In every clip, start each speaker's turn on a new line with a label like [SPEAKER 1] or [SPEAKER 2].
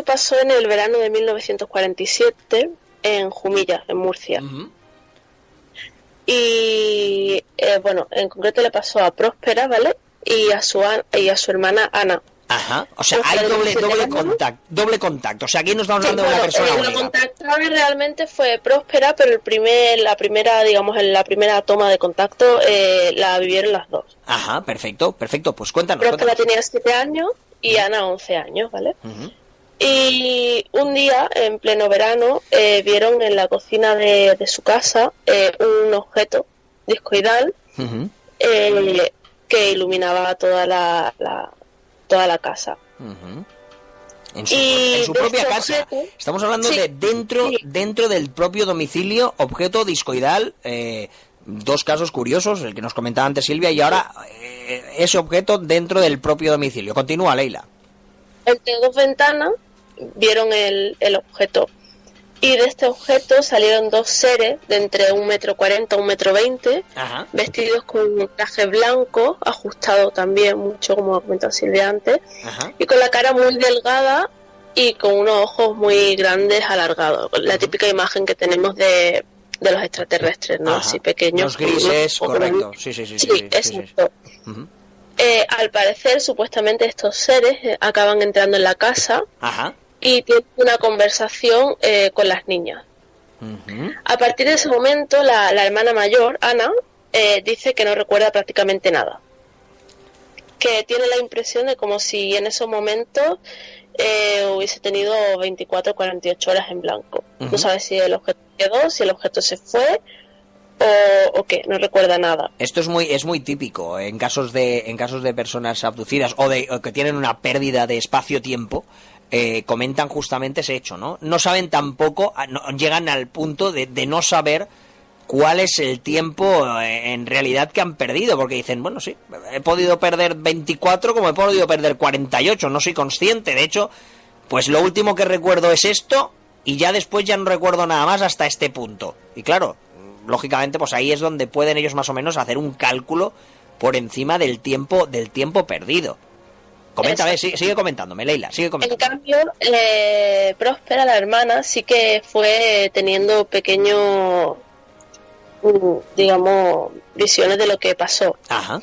[SPEAKER 1] pasó en el verano de 1947 en Jumilla, en Murcia.
[SPEAKER 2] Uh-huh.
[SPEAKER 1] Y bueno, en concreto le pasó a Próspera, ¿vale? Y a su hermana Ana.
[SPEAKER 2] Ajá, o sea, hay doble contacto. O sea, aquí no estamos hablando de una persona única.
[SPEAKER 1] La contactada realmente fue Próspera, pero la primera toma de contacto la vivieron las dos.
[SPEAKER 2] Ajá, perfecto. Pues cuéntanos.
[SPEAKER 1] Próspera tenía 7 años y Ana 11 años, ¿vale?
[SPEAKER 2] Uh-huh.
[SPEAKER 1] Y un día, en pleno verano, vieron en la cocina de su casa un objeto discoidal
[SPEAKER 2] uh-huh.
[SPEAKER 1] Que iluminaba toda la casa.
[SPEAKER 2] Uh-huh. En su propia casa. Estamos hablando de dentro del propio domicilio, objeto discoidal. Dos casos curiosos, el que nos comentaba antes Silvia, y ahora ese objeto dentro del propio domicilio. Continúa, Leila.
[SPEAKER 1] Entre 2 ventanas vieron el objeto. Y de este objeto salieron 2 seres de entre 1,40 m a 1,20 m,
[SPEAKER 2] Ajá.
[SPEAKER 1] vestidos con un traje blanco, ajustado también mucho, como ha comentado Silvia antes,
[SPEAKER 2] Ajá.
[SPEAKER 1] y con la cara muy delgada y con unos ojos muy grandes, alargados. La típica imagen que tenemos de los extraterrestres, ¿no?
[SPEAKER 2] Ajá.
[SPEAKER 1] Así pequeños.
[SPEAKER 2] Los grises, correcto. Sí,
[SPEAKER 1] exacto.
[SPEAKER 2] Sí. Uh-huh.
[SPEAKER 1] Al parecer, supuestamente, estos seres acaban entrando en la casa.
[SPEAKER 2] Ajá.
[SPEAKER 1] Y tiene una conversación con las niñas.
[SPEAKER 2] Uh-huh.
[SPEAKER 1] A partir de ese momento, la hermana mayor, Ana, dice que no recuerda prácticamente nada. Que tiene la impresión de como si en esos momentos hubiese tenido 24 o 48 horas en blanco.
[SPEAKER 2] Uh-huh.
[SPEAKER 1] No sabe si el objeto quedó, si el objeto se fue o qué, no recuerda nada.
[SPEAKER 2] Esto es muy típico en casos de personas abducidas o que tienen una pérdida de espacio-tiempo. Comentan justamente ese hecho, ¿no? No saben tampoco, llegan al punto de no saber cuál es el tiempo en realidad que han perdido, porque dicen, bueno, sí, he podido perder 24 como he podido perder 48, no soy consciente, de hecho, pues lo último que recuerdo es esto y ya después ya no recuerdo nada más hasta este punto. Y claro, lógicamente, pues ahí es donde pueden ellos más o menos hacer un cálculo por encima del tiempo perdido. Coméntame, sigue comentándome, Leila, sigue comentando.
[SPEAKER 1] En cambio, Próspera, la hermana, sí que fue teniendo pequeños, digamos, visiones de lo que pasó.
[SPEAKER 2] Ajá.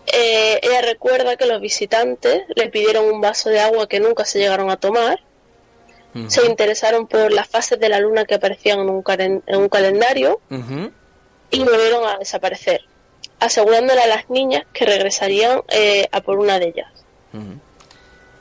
[SPEAKER 1] Ella recuerda que los visitantes le pidieron un vaso de agua que nunca se llegaron a tomar. Uh-huh. Se interesaron por las fases de la luna que aparecían en un calendario. Uh-huh. Y volvieron a desaparecer, asegurándole a las niñas que regresarían a por una de ellas.
[SPEAKER 2] Uh-huh.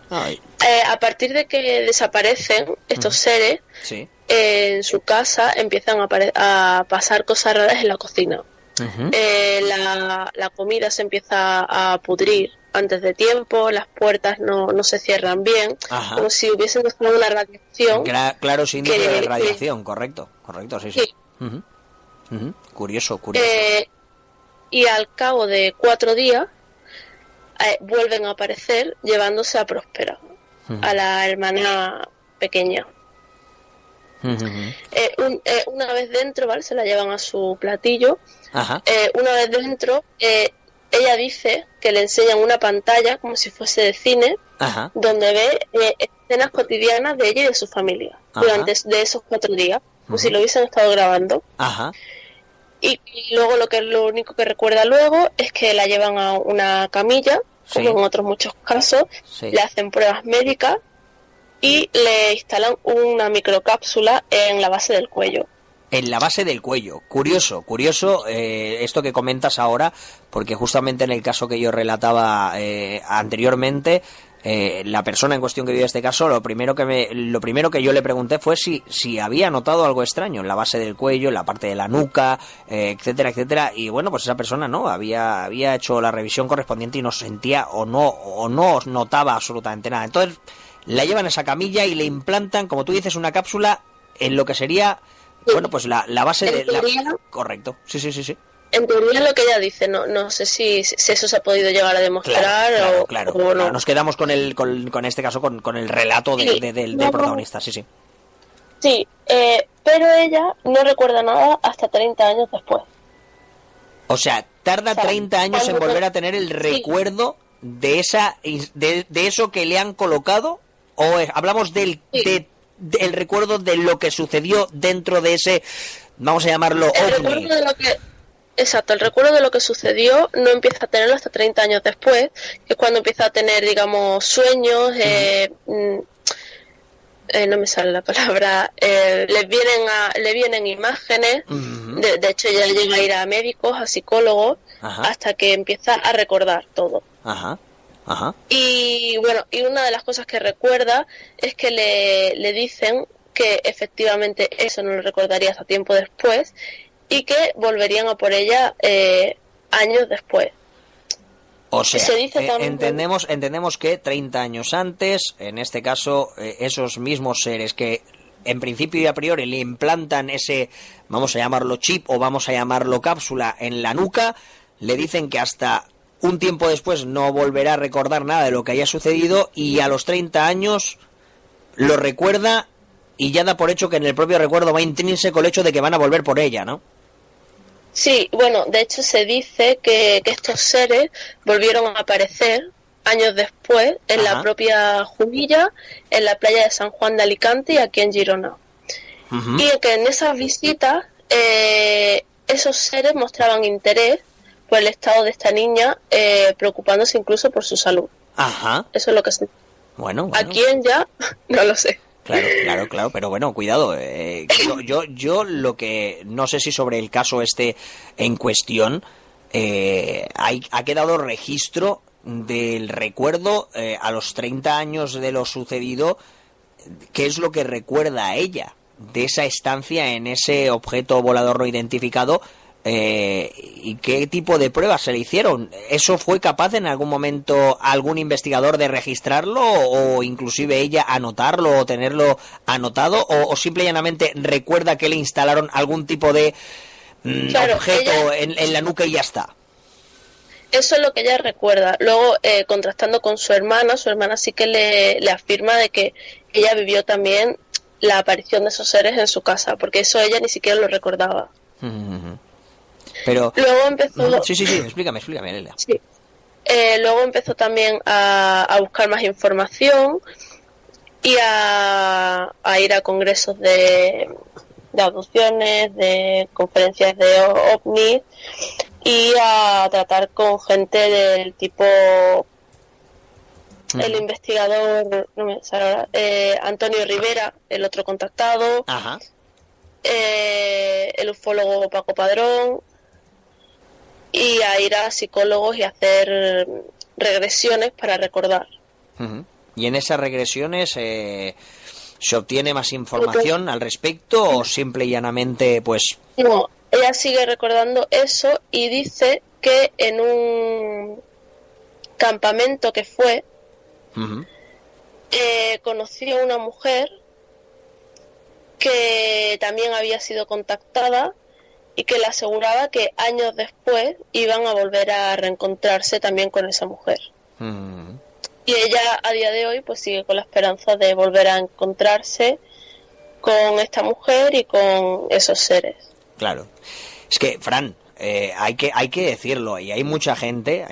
[SPEAKER 1] A partir de que desaparecen estos seres,
[SPEAKER 2] sí.
[SPEAKER 1] En su casa empiezan a pasar cosas raras en la cocina.
[SPEAKER 2] Uh-huh.
[SPEAKER 1] La comida se empieza a pudrir antes de tiempo, las puertas no se cierran bien. Ajá. Como si hubiesen dejado una radiación.
[SPEAKER 2] Claro, sí, de radiación, correcto, sí. Uh-huh. Uh-huh. Curioso.
[SPEAKER 1] Y al cabo de 4 días vuelven a aparecer llevándose a Próspera, uh-huh. a la hermana pequeña. Uh-huh. Una vez dentro, ¿vale? Se la llevan a su platillo. Ajá. Una vez dentro, ella dice que le enseñan una pantalla como si fuese de cine. Ajá. Donde ve escenas cotidianas de ella y de su familia. Ajá. Durante de esos 4 días, como si lo hubiesen estado grabando. Ajá. Y luego lo único que recuerda luego es que la llevan a una camilla, sí. Como en otros muchos casos, sí. Le hacen pruebas médicas y le instalan una microcápsula en la base del cuello.
[SPEAKER 2] En la base del cuello. Curioso esto que comentas ahora, porque justamente en el caso que yo relataba anteriormente, la persona en cuestión que vive este caso, lo primero que yo le pregunté fue si había notado algo extraño en la base del cuello, en la parte de la nuca, etcétera, y bueno, pues esa persona no había hecho la revisión correspondiente y no sentía o no notaba absolutamente nada. Entonces la llevan a esa camilla y le implantan, como tú dices, una cápsula en lo que sería, bueno, pues la base de la... Correcto, sí.
[SPEAKER 1] En teoría lo que ella dice, no sé si eso se ha podido llegar a demostrar
[SPEAKER 2] claro.
[SPEAKER 1] o no.
[SPEAKER 2] Nos quedamos con este caso con el relato del protagonista, sí.
[SPEAKER 1] Sí, pero ella no recuerda nada hasta 30 años después.
[SPEAKER 2] O sea, tarda 30 años en volver a tener el recuerdo de eso que le han colocado ¿O hablamos del recuerdo de lo que sucedió dentro de ese, vamos a llamarlo, ovni?
[SPEAKER 1] Exacto, el recuerdo de lo que sucedió no empieza a tenerlo hasta 30 años después, que es cuando empieza a tener, digamos, sueños, no me sale la palabra, le vienen imágenes, de hecho ella llega a ir a médicos, a psicólogos, hasta que empieza a recordar todo. Y bueno, y una de las cosas que recuerda es que le dicen que efectivamente eso no lo recordaría hasta tiempo después, y que volverían a por ella años después.
[SPEAKER 2] O sea, se dice también, entendemos que 30 años antes, en este caso, esos mismos seres que en principio y a priori le implantan ese, vamos a llamarlo chip o vamos a llamarlo cápsula en la nuca, le dicen que hasta un tiempo después no volverá a recordar nada de lo que haya sucedido, y a los 30 años lo recuerda y ya da por hecho que en el propio recuerdo va intrínseco el hecho de que van a volver por ella, ¿no?
[SPEAKER 1] Sí, bueno, de hecho se dice que estos seres volvieron a aparecer años después en la propia Jumilla, en la playa de San Juan de Alicante y aquí en Girona. Y que en esas visitas esos seres mostraban interés por el estado de esta niña, preocupándose incluso por su salud. Eso es lo que se...
[SPEAKER 2] Bueno.
[SPEAKER 1] ¿A quién ya? No lo sé.
[SPEAKER 2] Claro, pero bueno, cuidado. Yo lo que no sé si sobre el caso este en cuestión ha quedado registro del recuerdo a los 30 años de lo sucedido. ¿Qué es lo que recuerda a ella de esa estancia en ese objeto volador no identificado? ¿Y qué tipo de pruebas se le hicieron? ¿Eso fue capaz en algún momento algún investigador de registrarlo o inclusive ella anotarlo o tenerlo anotado, o simple y llanamente recuerda que le instalaron algún tipo de objeto en la nuca y ya está?
[SPEAKER 1] Eso es lo que ella recuerda. Luego, contrastando con su hermana sí que le afirma de que ella vivió también la aparición de esos seres en su casa, porque eso ella ni siquiera lo recordaba.
[SPEAKER 2] Pero
[SPEAKER 1] luego empezó...
[SPEAKER 2] Sí, explícame, Leila.
[SPEAKER 1] Sí. Luego empezó también a buscar más información y a ir a congresos de abducciones, de conferencias de ovnis, y a tratar con gente del tipo... El investigador, no me sale ahora, Antonio Rivera, el otro contactado, el ufólogo Paco Padrón, y a ir a psicólogos y hacer regresiones para recordar.
[SPEAKER 2] ¿Y en esas regresiones se obtiene más información al respecto o simple y llanamente pues...?
[SPEAKER 1] No, ella sigue recordando eso y dice que en un campamento que fue conoció a una mujer que también había sido contactada y que le aseguraba que años después iban a volver a reencontrarse también con esa mujer. Y ella a día de hoy pues sigue con la esperanza de volver a encontrarse con esta mujer y con esos seres.
[SPEAKER 2] Claro. Es que, Fran, hay que decirlo, y hay mucha gente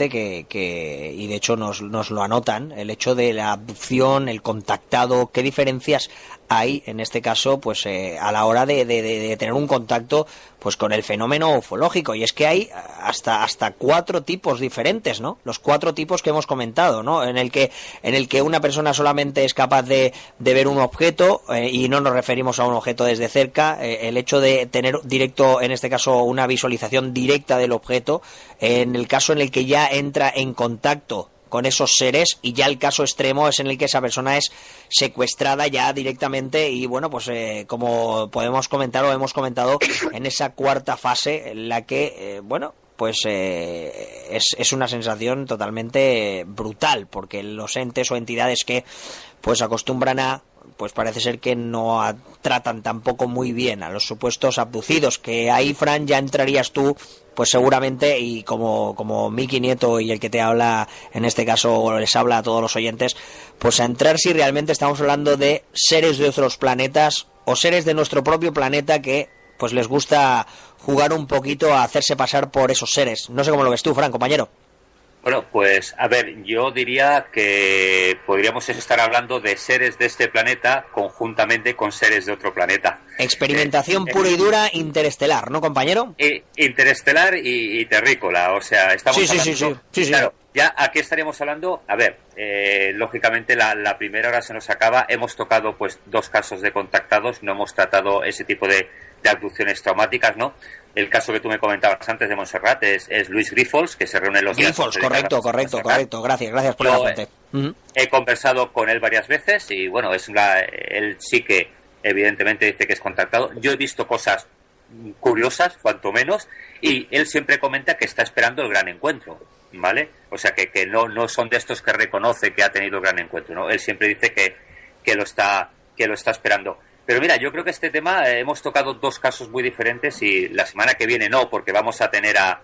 [SPEAKER 2] que y de hecho nos lo anotan, el hecho de la abducción, el contactado, qué diferencias hay en este caso pues a la hora de tener un contacto pues con el fenómeno ufológico, y es que hay hasta 4 tipos diferentes, ¿no? Los 4 tipos que hemos comentado, ¿no? En el que una persona solamente es capaz de ver un objeto, y no nos referimos a un objeto desde cerca, el hecho de tener directo, en este caso, una visualización directa del objeto, en el caso en el que ya entra en contacto con esos seres, y ya el caso extremo es en el que esa persona es secuestrada ya directamente, y bueno, pues como podemos comentar o hemos comentado, en esa 4ª fase en la que, bueno, pues es una sensación totalmente brutal, porque los entes o entidades que pues acostumbran a, pues parece ser que no tratan tampoco muy bien a los supuestos abducidos, que ahí, Fran, ya entrarías tú pues seguramente, y como Miki Nieto y el que te habla en este caso, o les habla a todos los oyentes, pues a entrar si realmente estamos hablando de seres de otros planetas o seres de nuestro propio planeta que pues les gusta jugar un poquito a hacerse pasar por esos seres. No sé cómo lo ves tú, Fran, compañero.
[SPEAKER 3] Bueno, pues a ver, yo diría que podríamos estar hablando de seres de este planeta conjuntamente con seres de otro planeta.
[SPEAKER 2] Experimentación pura y dura interestelar, ¿no, compañero?
[SPEAKER 3] Interestelar y terrícola, o sea, estamos hablando...
[SPEAKER 2] Sí.
[SPEAKER 3] Claro, ya aquí estaríamos hablando, a ver, lógicamente la primera hora se nos acaba, hemos tocado pues 2 casos de contactados, no hemos tratado ese tipo de abducciones traumáticas, ¿no? El caso que tú me comentabas antes de Montserrat es Luis Grifols, que se reúne los días.
[SPEAKER 2] Grifols, correcto. Gracias por el apunte.
[SPEAKER 3] He conversado con él varias veces y, bueno, él sí que evidentemente dice que es contactado. Yo he visto cosas curiosas, cuanto menos, y él siempre comenta que está esperando el gran encuentro, ¿vale? O sea, que no son de estos que reconoce que ha tenido el gran encuentro, ¿no? Él siempre dice que lo está esperando. Pero mira, yo creo que este tema hemos tocado 2 casos muy diferentes y la semana que viene no, porque vamos a tener a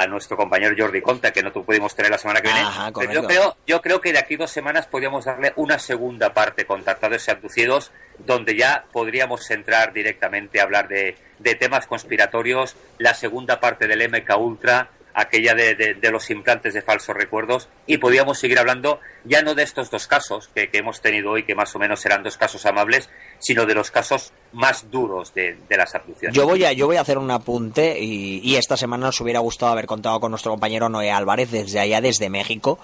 [SPEAKER 3] nuestro compañero Jordi Conta, que no pudimos tener la semana que viene.
[SPEAKER 2] Ajá,
[SPEAKER 3] pero yo creo que de aquí 2 semanas podríamos darle una segunda parte, contactados y abducidos, donde ya podríamos entrar directamente a hablar de temas conspiratorios, la segunda parte del MK Ultra, aquella de los implantes de falsos recuerdos, y podíamos seguir hablando ya no de estos 2 casos que hemos tenido hoy, que más o menos serán 2 casos amables, sino de los casos más duros de las abducciones.
[SPEAKER 2] Yo voy a hacer un apunte y esta semana nos hubiera gustado haber contado con nuestro compañero Noé Álvarez desde México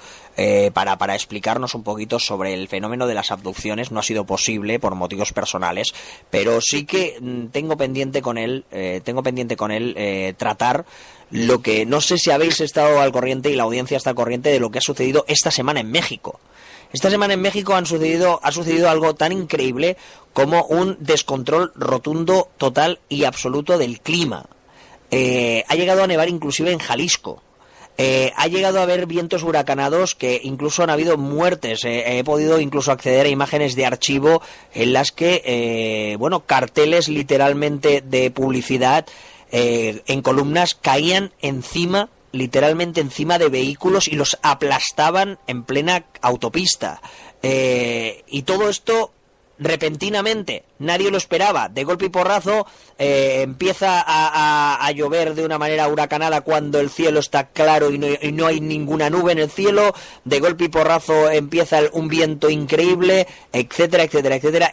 [SPEAKER 2] para explicarnos un poquito sobre el fenómeno de las abducciones. No ha sido posible por motivos personales, pero sí que tengo pendiente con él tratar lo que, no sé si habéis estado al corriente y la audiencia está al corriente de lo que ha sucedido esta semana en México. Esta semana en México ha sucedido algo tan increíble como un descontrol rotundo, total y absoluto del clima. Ha llegado a nevar inclusive en Jalisco. Ha llegado a haber vientos huracanados que incluso han habido muertes. He podido incluso acceder a imágenes de archivo en las que, carteles literalmente de publicidad en columnas caían literalmente encima de vehículos y los aplastaban en plena autopista. Y todo esto repentinamente, nadie lo esperaba. De golpe y porrazo empieza a llover de una manera huracanada cuando el cielo está claro y no hay ninguna nube en el cielo. De golpe y porrazo empieza un viento increíble, etcétera.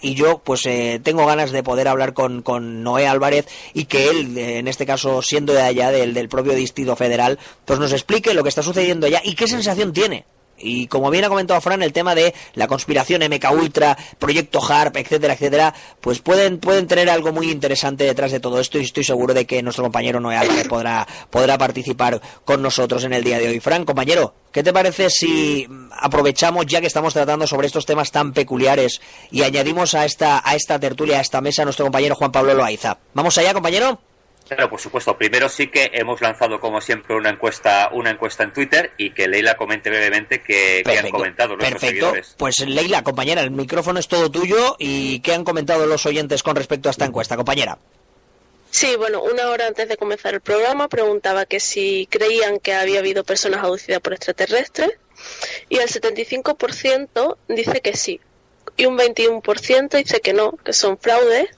[SPEAKER 2] Y yo pues tengo ganas de poder hablar con Noé Álvarez y que él, en este caso siendo de allá, del propio Distrito Federal, pues nos explique lo que está sucediendo allá y qué sensación tiene. Y como bien ha comentado Fran, el tema de la conspiración MK Ultra, Proyecto HARP, etcétera, pues pueden tener algo muy interesante detrás de todo esto y estoy seguro de que nuestro compañero Noé Álvarez podrá participar con nosotros en el día de hoy. Fran, compañero, ¿qué te parece si aprovechamos, ya que estamos tratando sobre estos temas tan peculiares, y añadimos a esta tertulia, a esta mesa, a nuestro compañero Juan Pablo Loaiza? ¿Vamos allá, compañero?
[SPEAKER 3] Claro, por supuesto. Primero sí que hemos lanzado, como siempre, una encuesta en Twitter y que Leila comente brevemente qué han comentado nuestros seguidores.
[SPEAKER 2] Pues Leila, compañera, el micrófono es todo tuyo y qué han comentado los oyentes con respecto a esta encuesta, compañera.
[SPEAKER 1] Sí, bueno, 1 hora antes de comenzar el programa preguntaba que si creían que había habido personas abducidas por extraterrestres y el 75% dice que sí y un 21% dice que no, que son fraudes.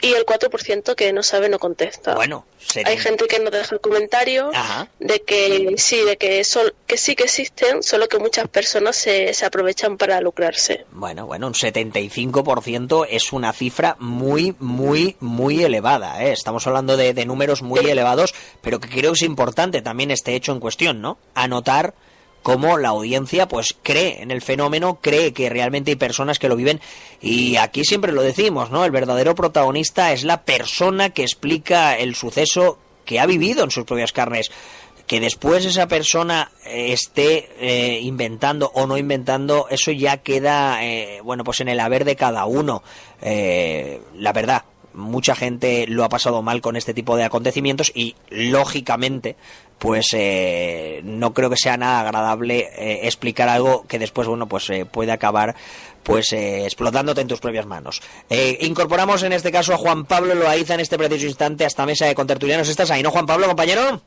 [SPEAKER 1] Y el 4% que no sabe no contesta.
[SPEAKER 2] Bueno,
[SPEAKER 1] hay gente que nos deja el comentario de que sí, que sí que existen, solo que muchas personas se aprovechan para lucrarse.
[SPEAKER 2] Bueno, un 75% es una cifra muy, muy, muy elevada, ¿eh? Estamos hablando de números muy elevados, pero que creo que es importante también este hecho en cuestión, ¿no? Anotar cómo la audiencia pues cree en el fenómeno, cree que realmente hay personas que lo viven, y aquí siempre lo decimos, ¿no? El verdadero protagonista es la persona que explica el suceso que ha vivido en sus propias carnes. Que después esa persona esté inventando o no inventando, eso ya queda pues en el haber de cada uno. La verdad, mucha gente lo ha pasado mal con este tipo de acontecimientos y lógicamente pues no creo que sea nada agradable explicar algo que después puede acabar explotándote en tus propias manos. Incorporamos en este caso a Juan Pablo Loaiza en este preciso instante a esta mesa de contertulianos. ¿Estás ahí, no, Juan Pablo, compañero?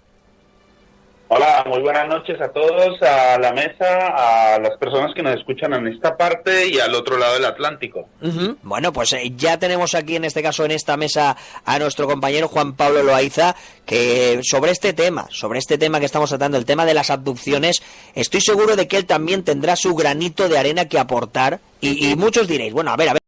[SPEAKER 4] Hola, muy buenas noches a todos, a la mesa, a las personas que nos escuchan en esta parte y al otro lado del Atlántico.
[SPEAKER 2] Bueno, pues ya tenemos aquí en este caso en esta mesa a nuestro compañero Juan Pablo Loaiza, que sobre este tema que estamos tratando, el tema de las abducciones, estoy seguro de que él también tendrá su granito de arena que aportar y muchos diréis, bueno, a ver,